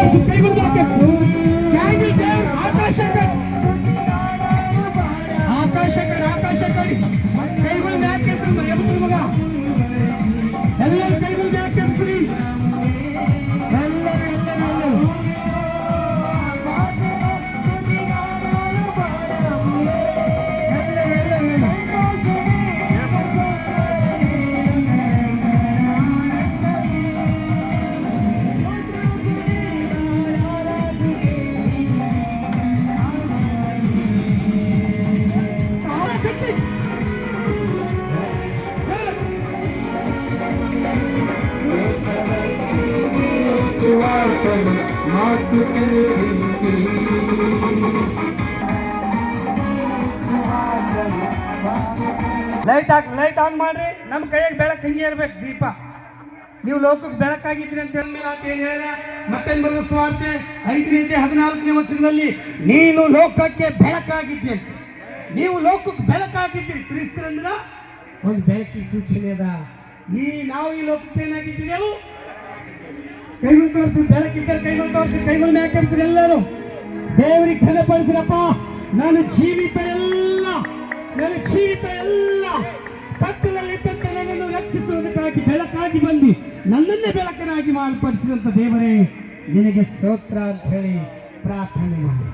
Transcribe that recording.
ತೋರಿಸು ಕೈಗೊಂದು ಕ್ಯಾಂಡಲ್ ದೇವ್ರು ಆಕಾಶ ಕಡಿ ಕೈಗಳು ಮ್ಯಾಕೆ ಎಬತ್ತು ಮಗ ಎಲ್ಲರೂ ಕೈಗಳು ಮ್ಯಾಕೆ ಎಬ್ಸ್ರಿ ಎಲ್ಲರೂ ಲೈಟ್ ಆನ್ ಮಾಡ್ರಿ. ನಮ್ಮ ಕೈಯಾಗ ಬೆಳಕು ಹಿಂಗೆ ಇರ್ಬೇಕು, ದೀಪ. ನೀವು ಲೋಕಕ್ಕೆ ಬೆಳಕಾಗಿದ್ರಿ ಅಂತ ಹೇಳಿದ್ಮೇಲೆ ಆತ ಏನು ಹೇಳಿದ? ಮತ್ತೇನು ಬರೆದ ಸುವಾರ್ತೆ 5ನೇ 14ನೇ ವಚನದಲ್ಲಿ ನೀನು ಲೋಕಕ್ಕೆ ಬೆಳಕಾಗಿದ್ದೆ. ನೀವು ಲೋಕಕ್ಕೆ ಬೆಳಕಾಗಿದ್ದೀರಿ. ಕ್ರಿಸ್ತರಂದ್ರ ಒಂದು ಬೆಳಕಿಗೆ ಸೂಚನೆ ಅದ. ನಾವು ಈ ಲೋಕಕ್ಕೆ ಏನಾಗಿದ್ದೀವಿ? ಕೈಗಳು ತೋರಿಸಿ, ಬೆಳಕಿದ್ದರೆ ಕೈಗಳು ತೋರಿಸಿ, ಕೈಗಳು ಮ್ಯಾಕರಿಸ್ರಿ. ಎಲ್ಲರೂ ದೇವರಿಗೆ ಘನಪಡಿಸ್ರಪ್ಪ. ನನ್ನ ಜೀವಿತ ಎಲ್ಲ ಕತ್ತಲಲ್ಲಿದ್ದಂತ ನನ್ನನ್ನು ರಕ್ಷಿಸುವುದಕ್ಕಾಗಿ ಬೆಳಕಾಗಿ ಬಂದು ನನ್ನನ್ನೇ ಬೆಳಕನಾಗಿ ಮಾರ್ಪಡಿಸಿದಂತ ದೇವರೇ, ನಿನಗೆ ಸ್ತೋತ್ರ ಅಂತ ಹೇಳಿ ಪ್ರಾರ್ಥನೆ ಮಾಡಿ.